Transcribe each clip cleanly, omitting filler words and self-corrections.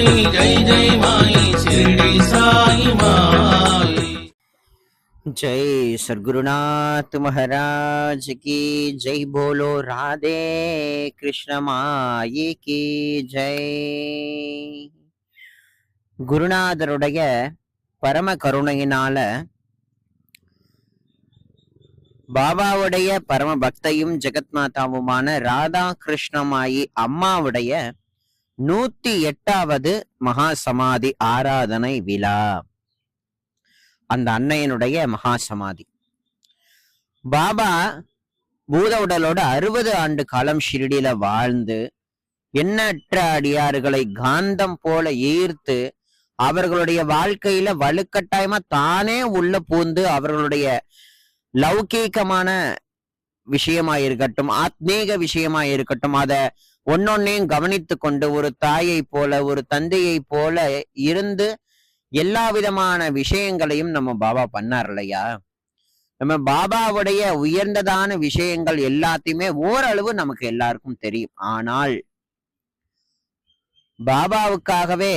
माई जय जय माई शिरडी साई माई। जय सद्गुरुनाथ महाराज की जय। बोलो राधे कृष्ण माई की जय। குருநாதருடைய பரம கருணையினால பாபாவுடைய பரம பக்தையும் ஜெகத்மாதாவுமான ராதா கிருஷ்ணமாயி அம்மாவுடைய 108வது மகா சமாதி ஆராதனை விழா. அந்த அன்னையனுடைய மகா சமாதி. பாபா பூத உடலோட 60 ஆண்டு காலம் ஷிரடியில வாழ்ந்து எண்ணற்ற அடியார்களை காந்தம் போல ஈர்த்து அவர்களுடைய வாழ்க்கையில வலுக்கட்டாயமா தானே உள்ள பூந்து அவர்களுடைய லௌகீகமான விஷயமா இருக்கட்டும், ஆத்மீக விஷயமா இருக்கட்டும், அத ஒன்னொன்னையும் கவனித்து கொண்டு ஒரு தாயை போல ஒரு தந்தையை போல இருந்து எல்லா விதமான விஷயங்களையும் நம்ம பாபா பண்ணார் இல்லையா. நம்ம பாபாவுடைய உயர்ந்ததான விஷயங்கள் எல்லாத்தையுமே ஓரளவு நமக்கு எல்லாருக்கும் தெரியும். ஆனால் பாபாவுக்காகவே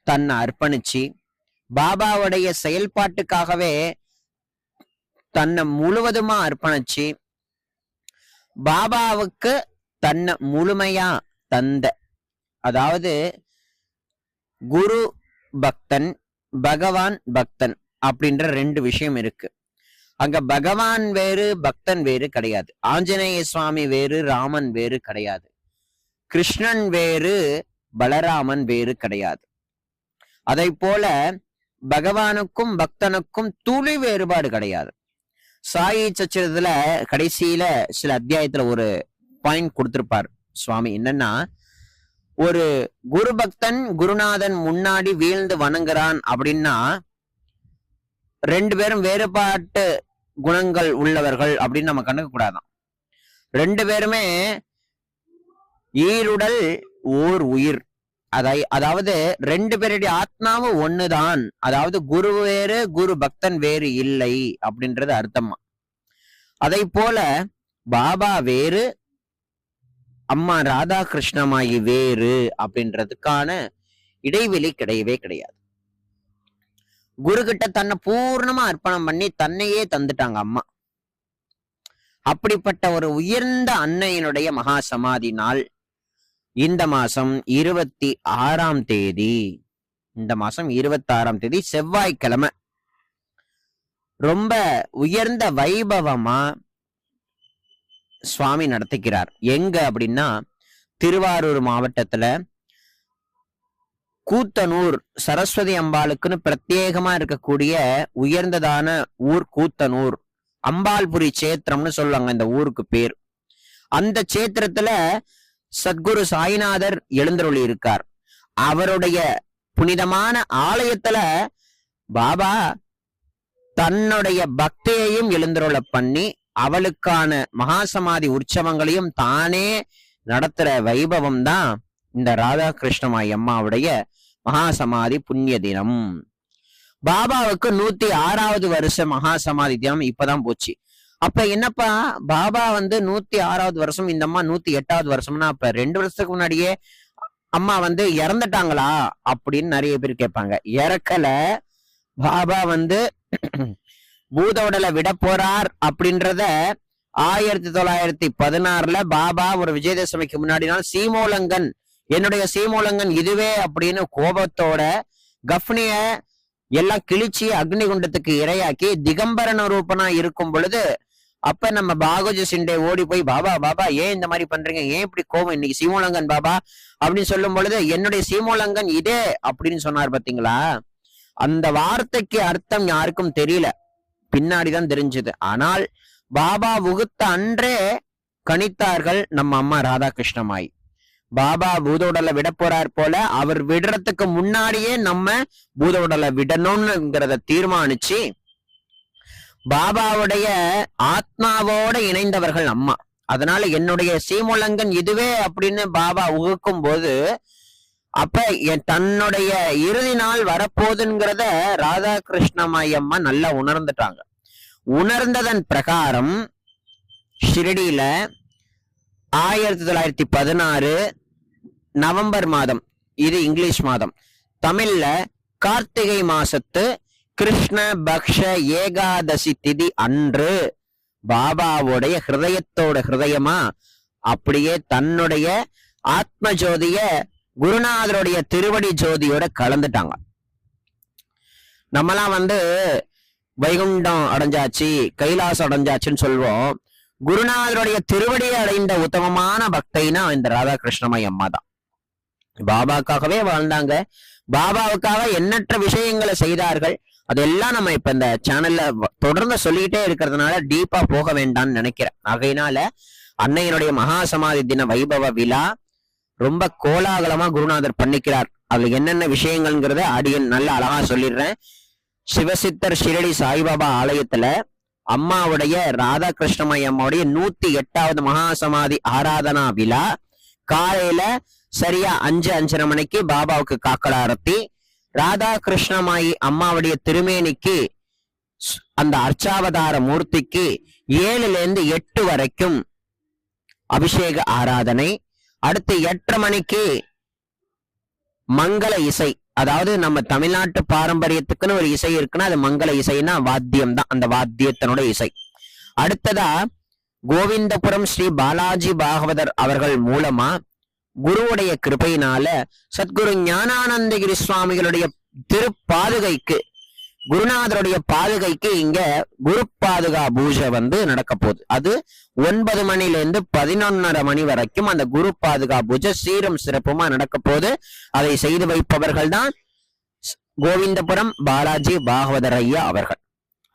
தன்னை அர்ப்பணிச்சு பாபாவுடைய செயல்பாட்டுக்காகவே தன்னை முழுவதுமா அர்ப்பணிச்சு பாபாவுக்கு தன்னை முழுமையா தந்த, அதாவது குரு பக்தன் பகவான் பக்தன் அப்படின்ற 2 விஷயம் இருக்கு. அங்க பகவான் வேறு பக்தன் வேறு கிடையாது. ஆஞ்சநேய சுவாமி வேறு ராமன் வேறு கிடையாது. கிருஷ்ணன் வேறு பலராமன் வேறு கிடையாது. அதை போல பகவானுக்கும் பக்தனுக்கும் துளி வேறுபாடு கிடையாது. சாயி சச்சரத்துல கடைசியில சில அத்தியாயத்துல ஒரு பாயிண்ட் கொடுத்திருப்பார் சுவாமி. என்னன்னா, ஒரு குரு பக்தன் குருநாதன் முன்னாடி வீழ்ந்து வணங்குறான் அப்படின்னா 2 பேரும் வேறுபாட்டு குணங்கள் உள்ளவர்கள் அப்படின்னு நம்ம கண்டுக்க கூடாதான். 2 பேருமே ஈருடல் ஓர் உயிர். அதாவது 2 பேருடைய ஆத்மாவும் ஒண்ணுதான். அதாவது குரு வேறு குரு பக்தன் வேறு இல்லை அப்படின்றது அர்த்தமா. அதை போல பாபா வேறு அம்மா ராதா கிருஷ்ணமாயி வேறு அப்படின்றதுக்கான இடைவெளி கிடையவே கிடையாது. குரு கிட்ட தன்னை பூர்ணமா அர்ப்பணம் பண்ணி தன்னையே தந்துட்டாங்க அம்மா. அப்படிப்பட்ட ஒரு உயர்ந்த அன்னையினுடைய மகா சமாதி நாள் இந்த மாசம் 26ஆம் தேதி. இந்த மாசம் 26ஆம் தேதி செவ்வாய்க்கிழமை ரொம்ப உயர்ந்த வைபவமா சுவாமி நடத்திக்கிறார். எங்க அப்படின்னா, திருவாரூர் மாவட்டத்துல கூத்தனூர் சரஸ்வதி அம்பாளுக்குன்னு பிரத்யேகமா இருக்கக்கூடிய உயர்ந்ததான ஊர் கூத்தனூர். அம்பாள்புரி சேத்திரம்னு சொல்லுவாங்க இந்த ஊருக்கு பேர். அந்த சேத்திரத்துல சத்குரு சாய்நாதர் எழுந்தருளி இருக்கார். அவருடைய புனிதமான ஆலயத்துல பாபா தன்னுடைய பக்தியையும் எழுந்தருள பண்ணி அவளுக்கான மகாசமாதி உற்சவங்களையும் தானே நடத்துற வைபவம் தான் இந்த ராதா கிருஷ்ணமாயி அம்மாவுடைய மகாசமாதி புண்ணிய தினம். பாபாவுக்கு 106வது வருஷ மகாசமாதி தினம் இப்பதான் போச்சு. அப்ப என்னப்பா பாபா 106வது வருஷம், இந்த அம்மா 108வது வருஷம்னா அப்ப 2 வருஷத்துக்கு முன்னாடியே அம்மா இறந்துட்டாங்களா அப்படின்னு நிறைய பேர் கேட்பாங்க. இறக்கல. பாபா பூத உடலை விட போறார் அப்படின்றத 1916 பாபா ஒரு விஜயதசமிக்கு முன்னாடி நாள் சீமோலங்கன், என்னுடைய சீமோலங்கன் இதுவே அப்படின்னு கோபத்தோட கஃப்னிய எல்லாம் கிழிச்சி அக்னிகுண்டத்துக்கு இரையாக்கி திகம்பரன ரூபனா இருக்கும் பொழுது அப்ப நம்ம பாகோஜி சிண்டே ஓடி போய் பாபா பாபா ஏன் இந்த மாதிரி பண்றீங்க, ஏன் இப்படி கோபம், இன்னைக்கு சீமோலங்கன் பாபா அப்படின்னு சொல்லும் பொழுது என்னுடைய சீமோலங்கன் இதே அப்படின்னு சொன்னார். பாத்தீங்களா, அந்த வார்த்தைக்கு அர்த்தம் யாருக்கும் தெரியல, பின்னாடிதான் தெரிஞ்சது. ஆனால் பாபா உகுத்த அன்றே கணித்தார்கள் நம்ம அம்மா ராதா கிருஷ்ணமாயி. பாபா பூத உடலை விட போறார் போல அவர் விடுறதுக்கு முன்னாடியே நம்ம பூத உடலை விடணும்ங்கிறத தீர்மானிச்சு பாபாவுடைய ஆத்மாவோட இணைந்தவர்கள் அம்மா. அதனால என்னுடைய சீமுலங்கன் இதுவே அப்படின்னு பாபா உகுக்கும் போது அப்ப தன்னுடைய இறுதி நாள் வரப்போகுதுங்கிறத ராதா கிருஷ்ணமாயி அம்மா நல்லா உணர்ந்துட்டாங்க. உணர்ந்ததன் பிரகாரம் ஷிரடியில 1916 நவம்பர் மாதம், இது இங்கிலீஷ் மாதம். தமிழ்ல கார்த்திகை மாசத்து கிருஷ்ண பக்ஷ ஏகாதசி திதி அன்று பாபாவுடைய ஹிருதயத்தோட ஹிருதயமா அப்படியே தன்னுடைய ஆத்ம ஜோதிய குருநாதருடைய திருவடி ஜோதியோட கலந்துட்டாங்க. நம்மலாம் வைகுண்டம் அடைஞ்சாச்சு, கைலாசம் அடைஞ்சாச்சுன்னு சொல்வோம். குருநாதருடைய திருவடியை அடைந்த உத்தமமான பக்தைனா இந்த ராதாகிருஷ்ணமய் அம்மா தான். பாபாக்காகவே வாழ்ந்தாங்க, பாபாவுக்காக எண்ணற்ற விஷயங்களை செய்தார்கள். அதெல்லாம் நம்ம இப்ப இந்த சேனல்ல தொடர்ந்து சொல்லிக்கிட்டே இருக்கிறதுனால டீப்பா போக வேண்டாம்னு நினைக்கிறேன். ஆகையினால அன்னையினுடைய மகா சமாதி தின வைபவ விழா ரொம்ப கோலாகலமா குருநாதர் பண்ணிக்கிறார். அதுல என்னென்ன விஷயங்கள்ங்கிறத அடியன் நல்ல அழகா சொல்லிடுறேன். சிவசித்தர் ஷிரடி சாய்பாபா ஆலயத்துல அம்மாவுடைய ராதாகிருஷ்ணமய் அம்மாவுடைய 108வது மகா சமாதி ஆராதனா விழா காலையில சரியா 5-5:30 மணிக்கு பாபாவுக்கு காக்கட ஆரத்தி, ராதா கிருஷ்ணமாயி அம்மாவுடைய திருமேனிக்கு அந்த அர்ச்சாவதார மூர்த்திக்கு 7-8 வரைக்கும் அபிஷேக ஆராதனை. அடுத்து 8:30 மணிக்கு மங்கள இசை. அதாவது நம்ம தமிழ்நாட்டு பாரம்பரியத்துக்குன்னு ஒரு இசை இருக்குன்னா அது மங்கள இசைன்னா வாத்தியம் தான், அந்த வாத்தியத்தினோட இசை. அடுத்ததா கோவிந்தபுரம் ஸ்ரீ பாலாஜி பாகவதர் அவர்கள் மூலமா குருவுடைய கிருபையினால சத்குரு ஞானானந்தகிரி சுவாமிகளுடைய திருப்பாதுகைக்கு, குருநாதருடைய பாதுகைக்கு இங்க குரு பாதுகா பூஜை நடக்க போகுது. அது 9 மணிலேருந்து 11:30 மணி வரைக்கும் அந்த குரு பாதுகா பூஜை சீரும் சிறப்புமா நடக்க போகுது. அதை செய்து வைப்பவர்கள் தான் கோவிந்தபுரம் பாலாஜி பாகவதர் ஐயா அவர்கள்.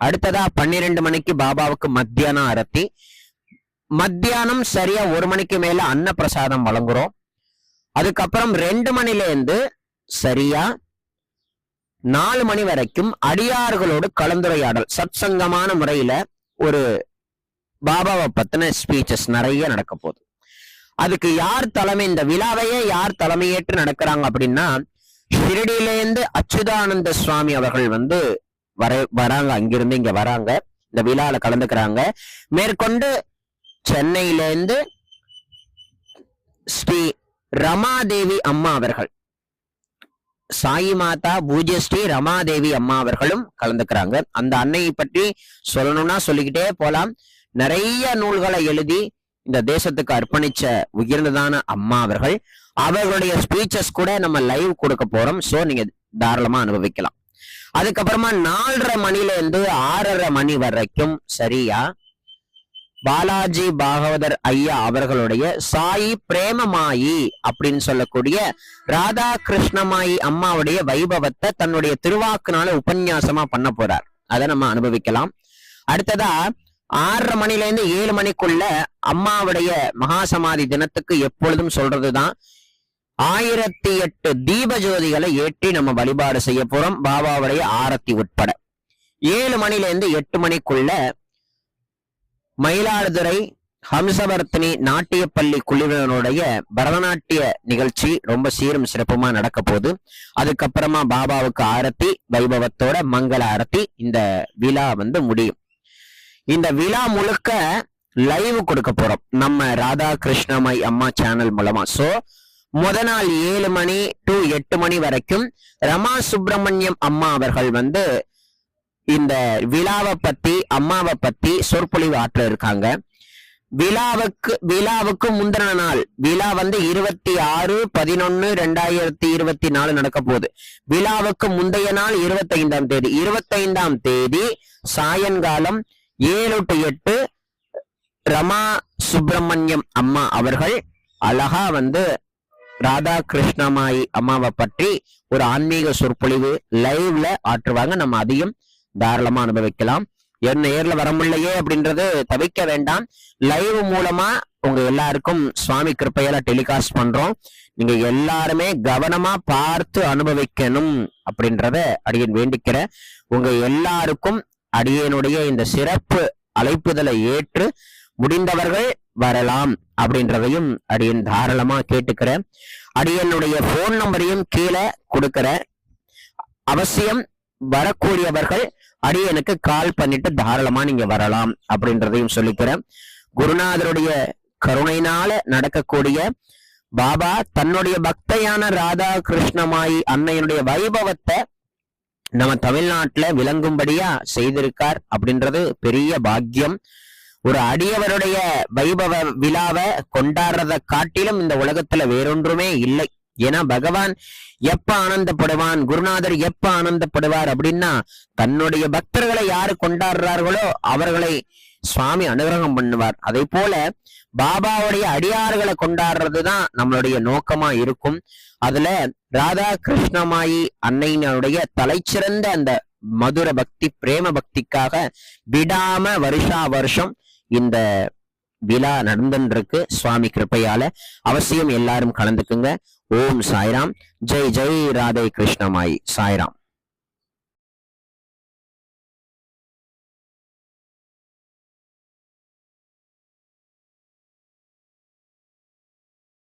அடுத்ததா 12 மணிக்கு பாபாவுக்கு மத்தியான அரத்தி. மத்தியானம் சரியா 1 மணிக்கு மேல அன்ன பிரசாதம் வழங்குறோம். அதுக்கப்புறம் 2 மணிலேருந்து சரியா 4 மணி வரைக்கும் அடியார்களோடு கலந்துரையாடல், சத்சங்கமான முறையில ஒரு பாபாவை பத்தின ஸ்பீச்சஸ் நிறைய நடக்க போகுது. அதுக்கு யார் தலைமை, இந்த விழாவையே யார் தலைமையேற்று நடக்கிறாங்க அப்படின்னா ஷிரடியிலேருந்து அச்சுதானந்த சுவாமி அவர்கள் வராங்க, அங்கிருந்து இங்க வராங்க, இந்த விழால கலந்துக்கிறாங்க. மேற்கொண்டு சென்னையிலேருந்து ஸ்ரீ ரமாதேவி அம்மா அவர்கள், சாயி மாதா பூஜ்ய ஸ்ரீ ரமாதேவி அம்மா அவர்களும் கலந்துக்கிறாங்க. அந்த அன்னையை பற்றி சொல்லணும்னா சொல்லிக்கிட்டே போலாம். நிறைய நூல்களை எழுதி இந்த தேசத்துக்கு அர்ப்பணிச்ச உயர்ந்ததான அம்மா அவர்கள். அவர்களுடைய ஸ்பீச்சஸ் கூட நம்ம லைவ் கொடுக்க போறோம். சோ நீங்க தாராளமா அனுபவிக்கலாம். அதுக்கப்புறமா 4:30 மணிலேருந்து 6:30 மணி வரைக்கும் சரியா பாலாஜி பாகவதர் ஐயா அவர்களுடைய சாயி பிரேமமாயி அப்படின்னு சொல்லக்கூடிய ராதா கிருஷ்ணமாயி அம்மாவுடைய வைபவத்தை தன்னுடைய திருவாக்குனால உபன்யாசமா பண்ண போறார். அதை நம்ம அனுபவிக்கலாம். அடுத்ததா 6:30 மணிலேருந்து 7 மணிக்குள்ள அம்மாவுடைய மகாசமாதி தினத்துக்கு எப்பொழுதும் சொல்றதுதான் 1008 தீப ஜோதிகளை ஏற்றி நம்ம வழிபாடு செய்ய போறோம், பாபாவுடைய ஆரத்தி உட்பட. 7 மணிலேருந்து 8 மணிக்குள்ள மயிலாடுதுறை ஹம்சவர்த்தினி நாட்டிய பள்ளி குழுவினருடைய பரதநாட்டிய நிகழ்ச்சி ரொம்ப சீரும் சிறப்புமா நடக்க போகுது. அதுக்கப்புறமா பாபாவுக்கு ஆரத்தி வைபவத்தோட மங்கள ஆரத்தி இந்த விழா முடியும். இந்த விழா முழுக்க லைவ் கொடுக்க போறோம் நம்ம ராதா கிருஷ்ணமய் அம்மா சேனல் மூலமா. சோ முத நாள் 7 மணி டு 8 மணி வரைக்கும் ரமா சுப்பிரமணியம் அம்மா அவர்கள் இந்த விழாவை பத்தி அம்மாவை பத்தி சொற்பொழிவு ஆற்ற இருக்காங்க. விழாவுக்கு முந்தின நாள் விழா 26/11/2024 நடக்க போகுது. விழாவுக்கு முந்தைய நாள் 25ஆம் தேதி 25ஆம் தேதி சாயங்காலம் 7 to 8 ரமா சுப்பிரமணியம் அம்மா அவர்கள் அழகா ராதா கிருஷ்ணமாயி அம்மாவை பற்றி ஒரு ஆன்மீக சொற்பொழிவு லைவ்ல ஆற்றுவாங்க. நம்ம அதையும் தாராளமா அனுபவிக்கலாம். நேர்ல வர முடியலையே அப்படின்றது தவிக்க வேண்டாம். லைவ் மூலமா உங்க எல்லாருக்கும் சுவாமி கிருப்பையால டெலிகாஸ்ட் பண்றோம். நீங்க எல்லாருமே கவனமா பார்த்து அனுபவிக்கணும் அப்படின்றத அடியேன் வேண்டிக்கிறேன். உங்க எல்லாருக்கும் அடியேனுடைய இந்த சிறப்பு அழைப்புதலை ஏற்று முடிந்தவர்கள் வரலாம் அப்படின்றதையும் அடியேன் தாராளமா கேட்டுக்கிறேன். அடியனுடைய போன் நம்பரையும் கீழே கொடுக்கிறேன். அவசியம் வரக்கூடியவர்கள் அடியனுக்கு கால் பண்ணிட்டு தாராளமா நீங்க வரலாம் அப்படின்றதையும் சொல்லிக்கிறேன். குருநாதருடைய கருணையினால நடக்கக்கூடிய பாபா தன்னுடைய பக்தையான ராதா கிருஷ்ணமாயி அன்னையினுடைய வைபவத்தை நம்ம தமிழ்நாட்டுல விளங்கும்படியா செய்திருக்கார் அப்படின்றது பெரிய பாக்கியம். ஒரு அடியவருடைய வைபவ விழாவை கொண்டாடுறத காட்டிலும் இந்த உலகத்துல வேறொன்றுமே இல்லை. ஏன்னா பகவான் எப்ப ஆனந்தப்படுவான், குருநாதர் எப்ப ஆனந்தப்படுவார் அப்படின்னா தன்னுடைய பக்தர்களை யாரு கொண்டாடுறார்களோ அவர்களை சுவாமி அனுகிரகம் பண்ணுவார். அதே போல பாபாவுடைய அடியார்களை கொண்டாடுறதுதான் நம்மளுடைய நோக்கமா இருக்கும். அதுல ராதா கிருஷ்ணமாயி அன்னையினுடைய தலைச்சிறந்த அந்த மதுர பக்தி பிரேம பக்திக்காக விடாம வருஷா வருஷம் இந்த விழா நடந்துருக்கு. சுவாமி கிருப்பையால அவசியம் எல்லாரும் கலந்துக்குங்க. ஓம் சாய்ராம். ஜெய் ஜெய் ராதே கிருஷ்ணமாயி. சாய்ராம்.